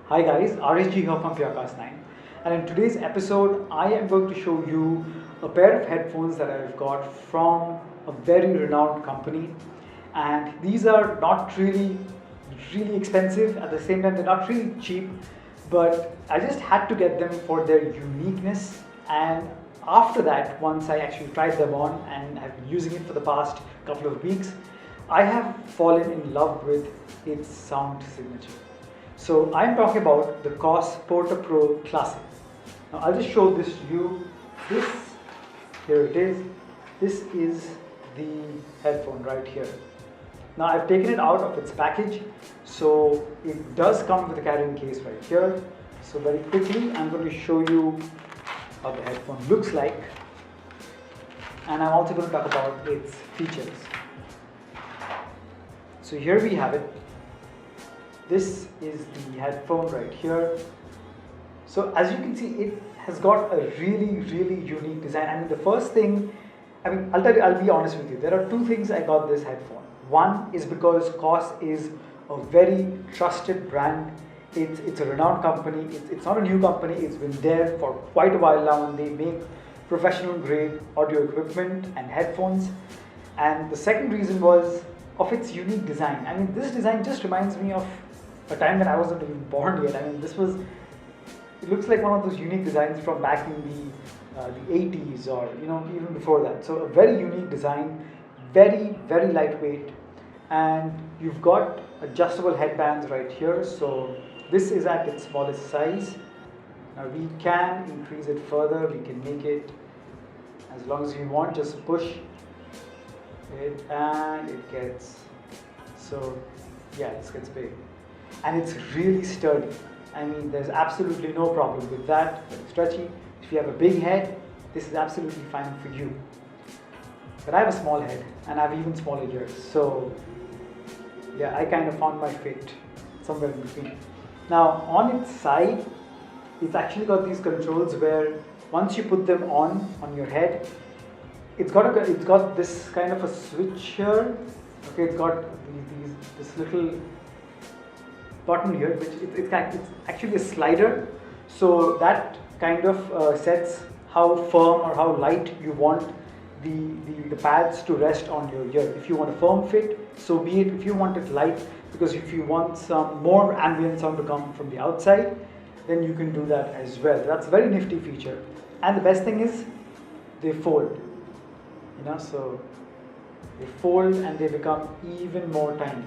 Hi guys, RSG here from Koss 9, and in today's episode I am going to show you a pair of headphones that I've got from a very renowned company, and these are not really expensive. At the same time, they're not really cheap, but I just had to get them for their uniqueness. And after that, once I actually tried them on and have been using it for the past couple of weeks, I have fallen in love with its sound signature. So I'm talking about the Koss Porta Pro Classic. Now I'll just show this to you. Here it is. This is the headphone right here. Now I've taken it out of its package, so it does come with a carrying case right here. So very quickly I'm going to show you how the headphone looks like, and I'm also going to talk about its features. So here we have it. This is the headphone right here. So as you can see, it has got a really unique design. I mean, the first thing, I'll be honest with you. There are two things I got this headphone. One is because Koss is a very trusted brand. It's a renowned company. It's not a new company. It's been there for quite a while now, and they make professional grade audio equipment and headphones. And the second reason was of its unique design. I mean, this design just reminds me of a time when I wasn't even born yet. I mean, it looks like one of those unique designs from back in the 80s, or even before that. So a very unique design, very lightweight, and you've got adjustable headbands right here. So this is at its smallest size. Now we can increase it further. We can make it as long as you want. Just push it and it gets, so yeah, this gets big. And it's really sturdy. I mean, there's absolutely no problem with that. It's stretchy. If you have a big head, this is absolutely fine for you. But I have a small head and I have even smaller ears, so yeah, I kind of found my fit somewhere in between. Now on its side, it's actually got these controls where once you put them on your head, it's got this kind of a switch here. Okay, it's got this little button here, which it's actually a slider, so that kind of sets how firm or how light you want the pads to rest on your ear. If you want a firm fit, so be it. If you want it light, because if you want some more ambient sound to come from the outside, then you can do that as well. That's a very nifty feature. And the best thing is they fold, so they fold and they become even more tiny.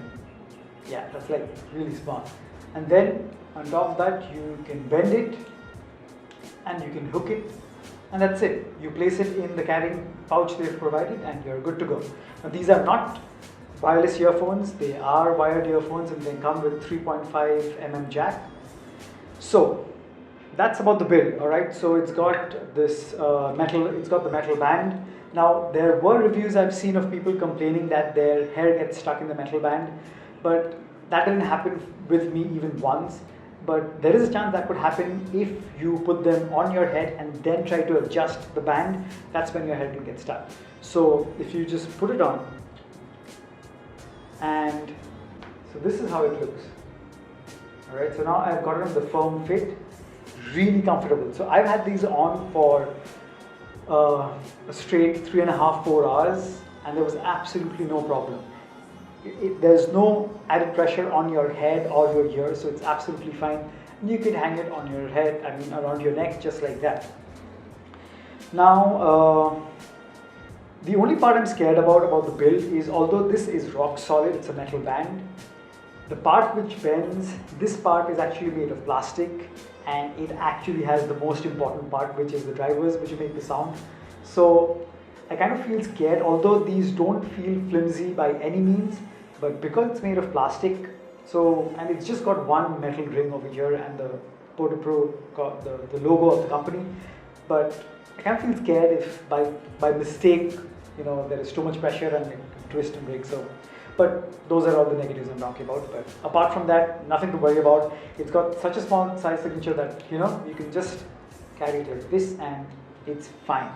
Yeah, that's like really smart. And then on top of that, you can bend it and you can hook it, and that's it. You place it in the carrying pouch they've provided and you're good to go. Now these are not wireless earphones, they are wired earphones, and they come with 3.5mm jack. So that's about the build. Alright, so it's got this it's got the metal band. Now there were reviews I've seen of people complaining that their hair gets stuck in the metal band, but that didn't happen with me even once. But there is a chance that could happen if you put them on your head and then try to adjust the band. That's when your head will get stuck. So if you just put it on, and so this is how it looks. Alright, so now I've got it on the firm fit, really comfortable. So I've had these on for a straight 3.5-4 hours, and there was absolutely no problem. There's no added pressure on your head or your ear, so it's absolutely fine. You can hang it on your head, around your neck, just like that. Now, the only part I'm scared about the build is, although this is rock solid, it's a metal band, the part which bends, this part is actually made of plastic, and it actually has the most important part, which is the drivers, which make the sound. So I kind of feel scared, although these don't feel flimsy by any means, but because it's made of plastic, and it's just got one metal ring over here and the Porta Pro, the logo of the company, but I kind of feel scared if by mistake, there is too much pressure and it can twist and break. So, but those are all the negatives I'm talking about. But apart from that, nothing to worry about. It's got such a small size signature that you can just carry it like this and it's fine.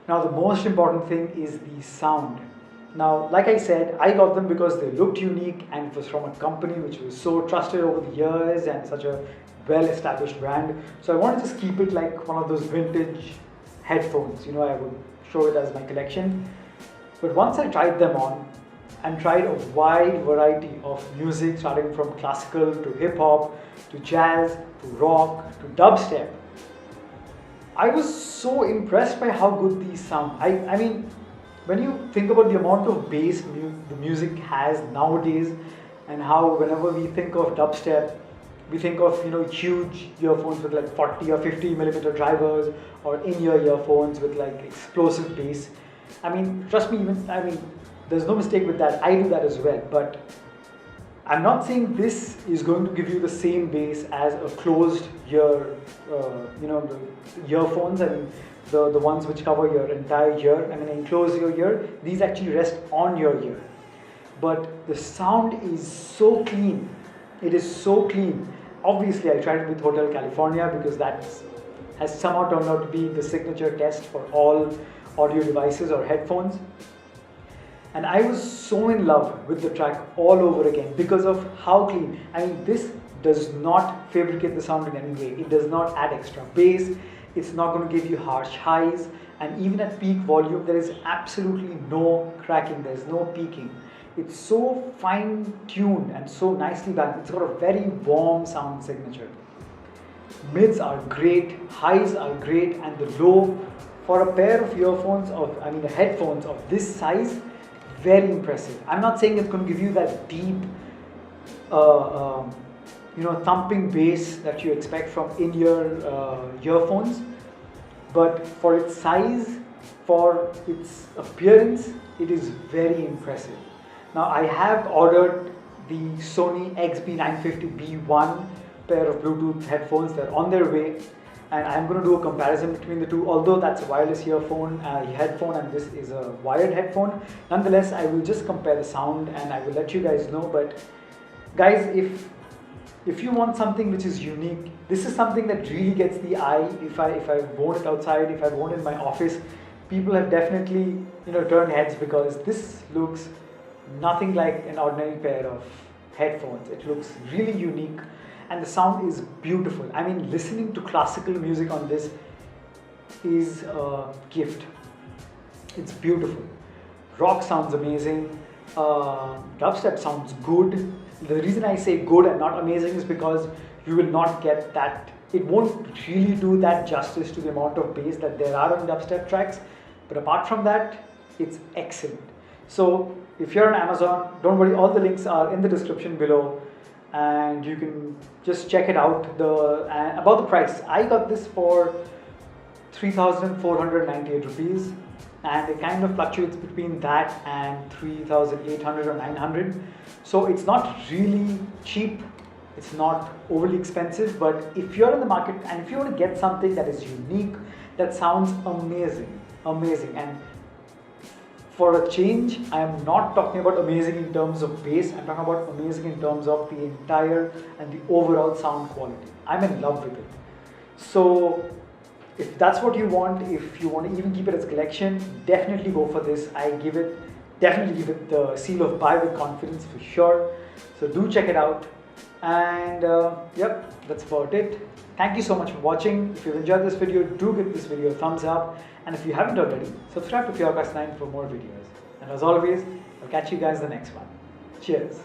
Now the most important thing is the sound. Now, like I said, I got them because they looked unique and it was from a company which was so trusted over the years and such a well-established brand. So I wanted to just keep it like one of those vintage headphones. You know, I would show it as my collection. But once I tried them on and tried a wide variety of music, starting from classical to hip-hop to jazz to rock to dubstep, I was so impressed by how good these sound. I mean, when you think about the amount of bass the music has nowadays, and how whenever we think of dubstep, we think of, you know, huge earphones with like 40 or 50 millimeter drivers, or in-ear earphones with like explosive bass. I mean, trust me, there's no mistake with that. I do that as well. But I'm not saying this is going to give you the same bass as a closed ear, the earphones. I mean, the ones which cover your entire ear. I mean, enclose your ear. These actually rest on your ear. But the sound is so clean. It is so clean. Obviously, I tried it with Hotel California because that has somehow turned out to be the signature test for all audio devices or headphones. And I was so in love with the track all over again because of how clean. I mean, this does not fabricate the sound in any way. It does not add extra bass. It's not going to give you harsh highs. And even at peak volume, there is absolutely no cracking. There's no peaking. It's so fine-tuned and so nicely balanced. It's got a very warm sound signature. Mids are great, highs are great, and the low for a pair of the headphones of this size, very impressive. I'm not saying it's going to give you that deep, thumping bass that you expect from in-ear earphones, but for its size, for its appearance, it is very impressive. Now, I have ordered the Sony XB950B1 pair of Bluetooth headphones. They're on their way, and I'm going to do a comparison between the two. Although that's a wireless headphone and this is a wired headphone, nonetheless, I will just compare the sound and I will let you guys know. But guys, if you want something which is unique, this is something that really gets the eye. If I've worn it outside, if I've worn it in my office, people have definitely turned heads because this looks nothing like an ordinary pair of headphones. It looks really unique and the sound is beautiful. I mean, listening to classical music on this is a gift. It's beautiful. Rock sounds amazing. Dubstep sounds good. The reason I say good and not amazing is because you will not get that. It won't really do that justice to the amount of bass that there are on dubstep tracks. But apart from that, it's excellent. So if you're on Amazon, don't worry, all the links are in the description below and you can just check it out. About the price, I got this for 3,498 rupees and it kind of fluctuates between that and 3,800 or 900. So it's not really cheap, it's not overly expensive, but if you're in the market and if you want to get something that is unique, that sounds amazing, and for a change, I am not talking about amazing in terms of bass, I'm talking about amazing in terms of the entire and the overall sound quality. I'm in love with it. So if that's what you want, if you want to even keep it as a collection, definitely go for this. Definitely give it the seal of buy with confidence for sure. So do check it out. And yep, that's about it. Thank you so much for watching. If you've enjoyed this video, do give this video a thumbs up. And if you haven't already, subscribe to Koss 9 for more videos. And as always, I'll catch you guys in the next one. Cheers.